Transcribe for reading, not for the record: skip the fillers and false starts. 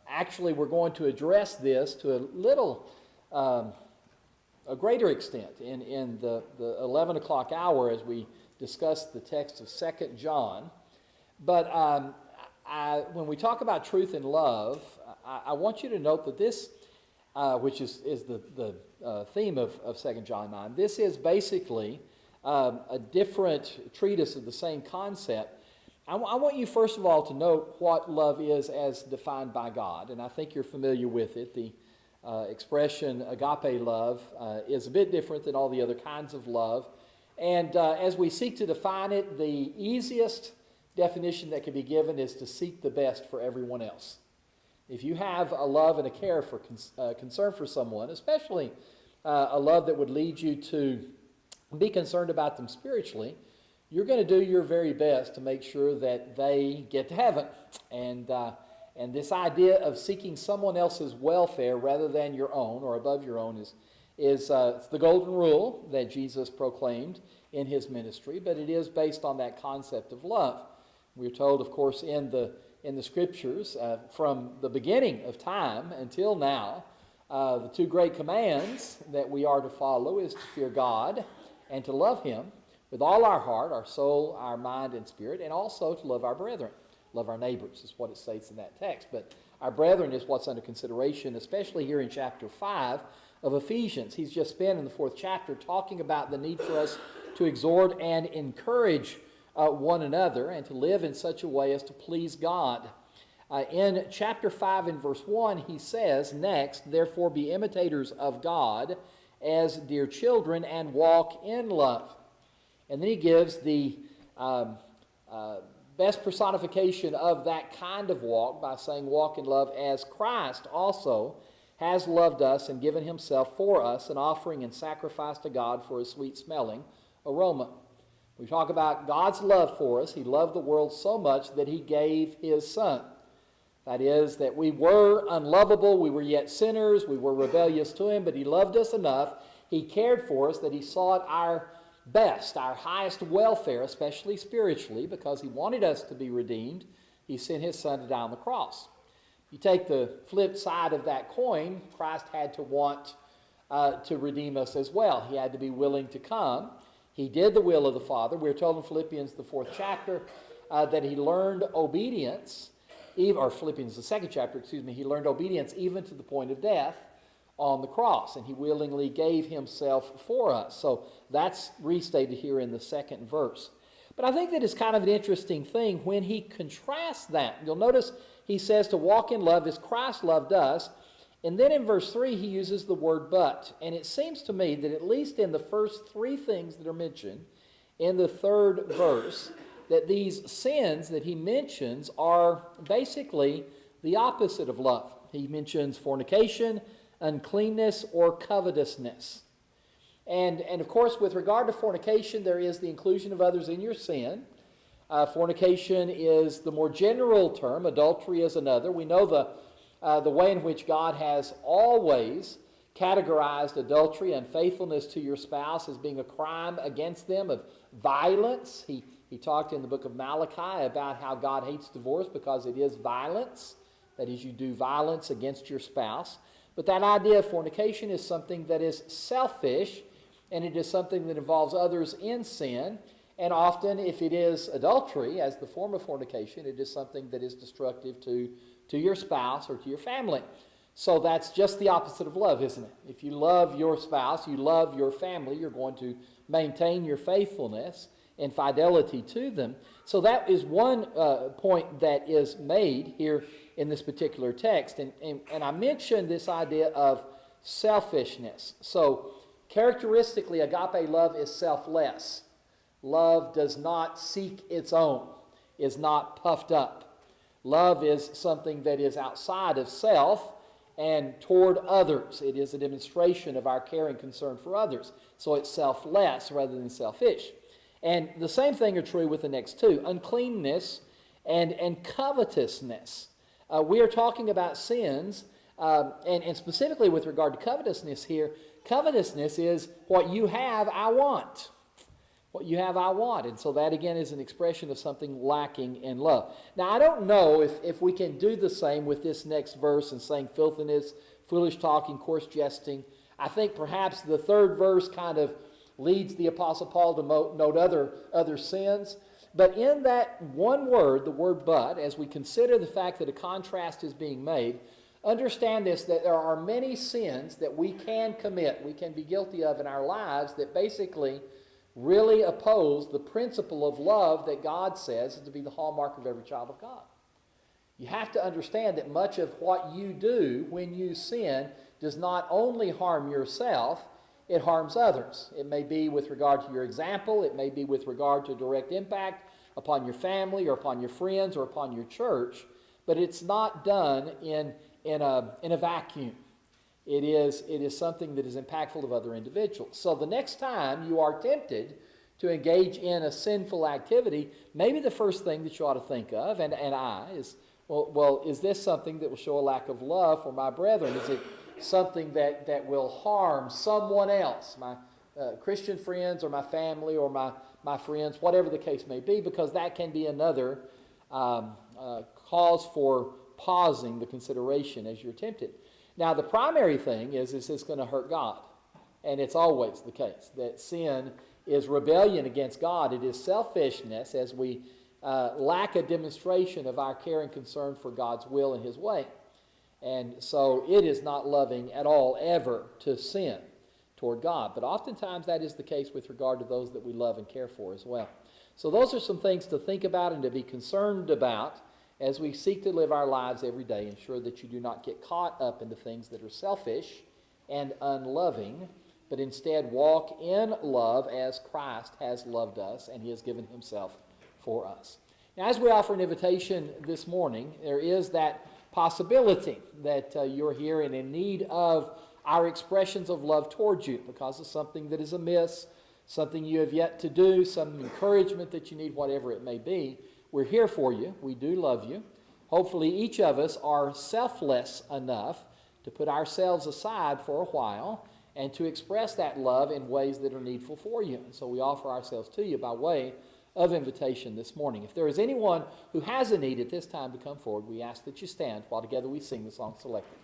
Actually, we're going to address this to a greater extent in the 11 o'clock hour as we discuss the text of 2 John. But when we talk about truth and love, I want you to note that this, which is the theme of 2 John 9, this is basically a different treatise of the same concept. I want you first of all to note what love is as defined by God, and I think you're familiar with it. The expression agape love is a bit different than all the other kinds of love. And as we seek to define it, the easiest definition that can be given is to seek the best for everyone else. If you have a love and a care for concern for someone, especially a love that would lead you to be concerned about them spiritually, you're going to do your very best to make sure that they get to heaven. And this idea of seeking someone else's welfare rather than your own or above your own is it's the golden rule that Jesus proclaimed in his ministry, but it is based on that concept of love. We're told, of course, in the Scriptures, from the beginning of time until now, the two great commands that we are to follow is to fear God and to love him with all our heart, our soul, our mind, and spirit, and also to love our brethren. Love our neighbors is what it states in that text. But our brethren is what's under consideration, especially here in chapter 5 of Ephesians. He's just spent in the 4th chapter talking about the need for us to exhort and encourage one another and to live in such a way as to please God. In chapter 5 and verse 1, he says, next, therefore be imitators of God as dear children and walk in love. And then he gives the best personification of that kind of walk by saying walk in love as Christ also has loved us and given himself for us, an offering and sacrifice to God for a sweet-smelling aroma. We talk about God's love for us. He loved the world so much that he gave his Son. That is, that we were unlovable, we were yet sinners, we were rebellious to him, but he loved us enough, he cared for us, that he sought our best, our highest welfare, especially spiritually, because he wanted us to be redeemed. He sent his Son to die on the cross. You take the flip side of that coin, Christ had to want to redeem us as well. He had to be willing to come. He did the will of the Father. We're told in Philippians, the 4th chapter, that he learned obedience, or Philippians, the 2nd chapter, he learned obedience even to the point of death on the cross, and he willingly gave himself for us. So that's restated here in the 2nd verse. But I think that it's kind of an interesting thing when he contrasts that. You'll notice he says to walk in love as Christ loved us, and then in verse 3 he uses the word but. And it seems to me that at least in the first 3 things that are mentioned in the 3rd verse, that these sins that he mentions are basically the opposite of love. He mentions fornication, uncleanness, or covetousness. And of course, with regard to fornication, there is the inclusion of others in your sin. Fornication is the more general term. Adultery is another. We know the way in which God has always categorized adultery, unfaithfulness to your spouse, as being a crime against them, of violence. He talked in the book of Malachi about how God hates divorce because it is violence. That is, you do violence against your spouse. But that idea of fornication is something that is selfish, and it is something that involves others in sin. And often, if it is adultery as the form of fornication, it is something that is destructive to your spouse or to your family. So that's just the opposite of love, isn't it? If you love your spouse, you love your family, you're going to maintain your faithfulness and fidelity to them. So that is one point that is made here in this particular text. And I mentioned this idea of selfishness. So characteristically, agape love is selfless. Love does not seek its own, is not puffed up. Love is something that is outside of self and toward others. It is a demonstration of our care and concern for others. So it's selfless rather than selfish. And the same thing are true with the next 2, uncleanness and covetousness. We are talking about sins, and specifically with regard to covetousness here, covetousness is what you have, I want. What you have, I want. And so that, again, is an expression of something lacking in love. Now, I don't know if we can do the same with this next verse and saying filthiness, foolish talking, coarse jesting. I think perhaps the third verse kind of leads the Apostle Paul to note other sins. But in that one word, the word but, as we consider the fact that a contrast is being made, understand this, that there are many sins that we can commit, we can be guilty of in our lives that basically really oppose the principle of love that God says is to be the hallmark of every child of God. You have to understand that much of what you do when you sin does not only harm yourself, it harms others. It may be with regard to your example, it may be with regard to direct impact upon your family or upon your friends or upon your church, but it's not done in a vacuum. It is something that is impactful of other individuals. So the next time you are tempted to engage in a sinful activity, maybe the first thing that you ought to think of, is, well, is this something that will show a lack of love for my brethren? Is it something that will harm someone else, my Christian friends or my family or my friends, whatever the case may be, because that can be another cause for pausing the consideration as you're tempted. Now, the primary thing is it's going to hurt God. And it's always the case that sin is rebellion against God. It is selfishness as we lack a demonstration of our care and concern for God's will and His way. And so it is not loving at all ever to sin toward God. But oftentimes that is the case with regard to those that we love and care for as well. So those are some things to think about and to be concerned about as we seek to live our lives every day. Ensure that you do not get caught up into things that are selfish and unloving, but instead walk in love as Christ has loved us and He has given Himself for us. Now, as we offer an invitation this morning, there is that possibility that you're here and in need of our expressions of love towards you because of something that is amiss, something you have yet to do, some encouragement that you need, whatever it may be. We're here for you. We do love you. Hopefully each of us are selfless enough to put ourselves aside for a while and to express that love in ways that are needful for you. And so we offer ourselves to you by way of invitation this morning. If there is anyone who has a need at this time to come forward, we ask that you stand while together we sing the song selected.